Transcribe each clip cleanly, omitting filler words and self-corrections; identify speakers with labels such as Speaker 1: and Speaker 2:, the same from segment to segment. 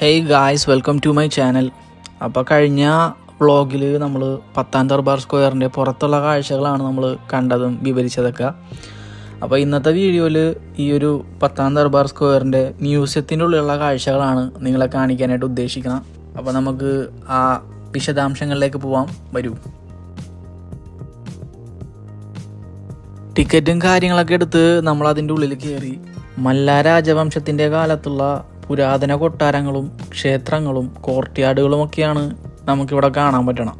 Speaker 1: Hey guys, welcome to my channel. അപ്പോൾ കഴിഞ്ഞ വ്ളോഗിൽ നമ്മൾ പത്താം ദർബാർ സ്ക്വയറിൻ്റെ പുറത്തുള്ള കാഴ്ചകളാണ് നമ്മൾ കണ്ടതും വിവരിച്ചതൊക്കെ. അപ്പോൾ ഇന്നത്തെ വീഡിയോയിൽ ഈ ഒരു പത്താം ദർബാർ സ്ക്വയറിൻ്റെ മ്യൂസിയത്തിൻ്റെ ഉള്ളിലുള്ള കാഴ്ചകളാണ് നിങ്ങളെ കാണിക്കാനായിട്ട് ഉദ്ദേശിക്കണം. അപ്പോൾ നമുക്ക് ആ വിശദാംശങ്ങളിലേക്ക് പോവാം. വരൂ. ടിക്കറ്റും കാര്യങ്ങളൊക്കെ എടുത്ത് നമ്മൾ അതിൻ്റെ ഉള്ളിൽ കയറി. മല്ല രാജവംശത്തിൻ്റെ കാലത്തുള്ള പുരാതന കൊട്ടാരങ്ങളും ക്ഷേത്രങ്ങളും കോർട്ട്യാർഡുകളും ഒക്കെയാണ് നമുക്കിവിടെ കാണാൻ പറ്റണം.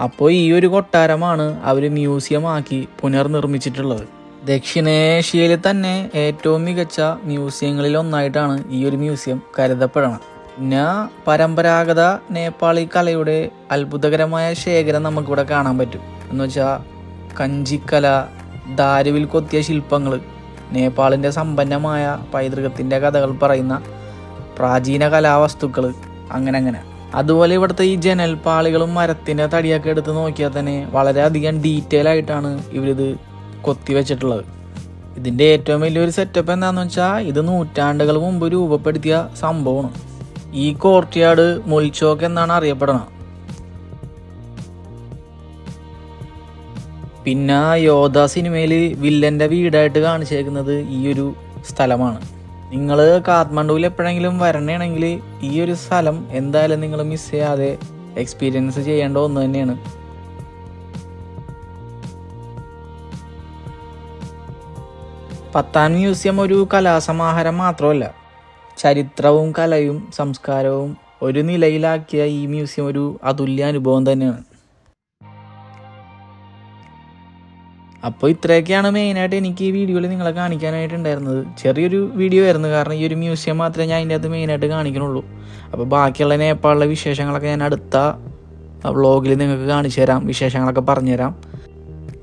Speaker 1: അപ്പോൾ ഈ ഒരു കൊട്ടാരമാണ് അവർ മ്യൂസിയം ആക്കി പുനർനിർമ്മിച്ചിട്ടുള്ളത്. ദക്ഷിണേഷ്യയിൽ തന്നെ ഏറ്റവും മികച്ച മ്യൂസിയങ്ങളിൽ ഒന്നായിട്ടാണ് ഈ ഒരു മ്യൂസിയം കരുതപ്പെടണം. പിന്നെ പരമ്പരാഗത നേപ്പാളി കലയുടെ അത്ഭുതകരമായ ശേഖരം നമുക്കിവിടെ കാണാൻ പറ്റും. എന്ന് വെച്ചാൽ കഞ്ചിക്കല, ദാരുവിൽ കൊത്തിയ ശില്പങ്ങൾ, നേപ്പാളിൻ്റെ സമ്പന്നമായ പൈതൃകത്തിൻ്റെ കഥകൾ പറയുന്ന പ്രാചീന കലാവസ്തുക്കൾ, അങ്ങനെ. അതുപോലെ ഇവിടുത്തെ ഈ ജനൽപ്പാളികളും മരത്തിൻ്റെ തടിയൊക്കെ എടുത്ത് നോക്കിയാൽ തന്നെ വളരെയധികം ഡീറ്റെയിൽ ആയിട്ടാണ് ഇവരിത് കൊത്തിവെച്ചിട്ടുള്ളത്. ഇതിൻ്റെ ഏറ്റവും വലിയൊരു സെറ്റപ്പ് എന്താണെന്ന് വെച്ചാൽ ഇത് നൂറ്റാണ്ടുകൾ മുമ്പ് രൂപപ്പെടുത്തിയ സംഭവമാണ്. ഈ കോർട്ട്യാർഡ് മുൽച്ചോക്ക് എന്നാണ് അറിയപ്പെടുന്നത്. പിന്നെ യോധ സിനിമയിൽ വില്ലൻ്റെ വീടായിട്ട് കാണിച്ചേക്കുന്നത് ഈ ഒരു സ്ഥലമാണ്. നിങ്ങൾ കാഠ്മണ്ഡുവിൽ എപ്പോഴെങ്കിലും വരണേണെങ്കിൽ ഈ ഒരു സ്ഥലം എന്തായാലും നിങ്ങൾ മിസ് ചെയ്യാതെ എക്സ്പീരിയൻസ് ചെയ്യേണ്ട ഒന്ന് തന്നെയാണ്. പത്താൻ മ്യൂസിയം ഒരു കലാസമാഹാരം മാത്രമല്ല, ചരിത്രവും കലയും സംസ്കാരവും ഒരു നിലയിലാക്കിയ ഈ മ്യൂസിയം ഒരു അതുല്യ അനുഭവം തന്നെയാണ്. അപ്പോൾ ഇത്രയൊക്കെയാണ് മെയിനായിട്ട് എനിക്ക് ഈ വീഡിയോയിൽ നിങ്ങളെ കാണിക്കാനായിട്ടുണ്ടായിരുന്നത്. ചെറിയൊരു വീഡിയോ ആയിരുന്നു, കാരണം ഈ ഒരു മ്യൂസിയം മാത്രമേ ഞാൻ അതിൻ്റെ അകത്ത് മെയിനായിട്ട് കാണിക്കണുള്ളൂ. അപ്പോൾ ബാക്കിയുള്ള നേപ്പാളിലെ വിശേഷങ്ങളൊക്കെ ഞാൻ അടുത്ത വ്ളോഗിൽ നിങ്ങൾക്ക് കാണിച്ചു തരാം, വിശേഷങ്ങളൊക്കെ പറഞ്ഞുതരാം.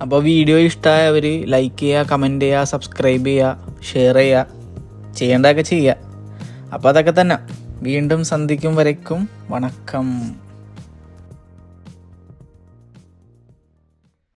Speaker 1: അപ്പോൾ വീഡിയോ ഇഷ്ടമായവർ ലൈക്ക് ചെയ്യുക, കമൻറ്റ് ചെയ്യുക, സബ്സ്ക്രൈബ് ചെയ്യുക, ഷെയർ ചെയ്യുക, ചെയ്യേണ്ടതൊക്കെ ചെയ്യുക. അപ്പോൾ അതൊക്കെ തന്നെ. വീണ്ടും സന്ധിക്കും വരയ്ക്കും വണക്കം.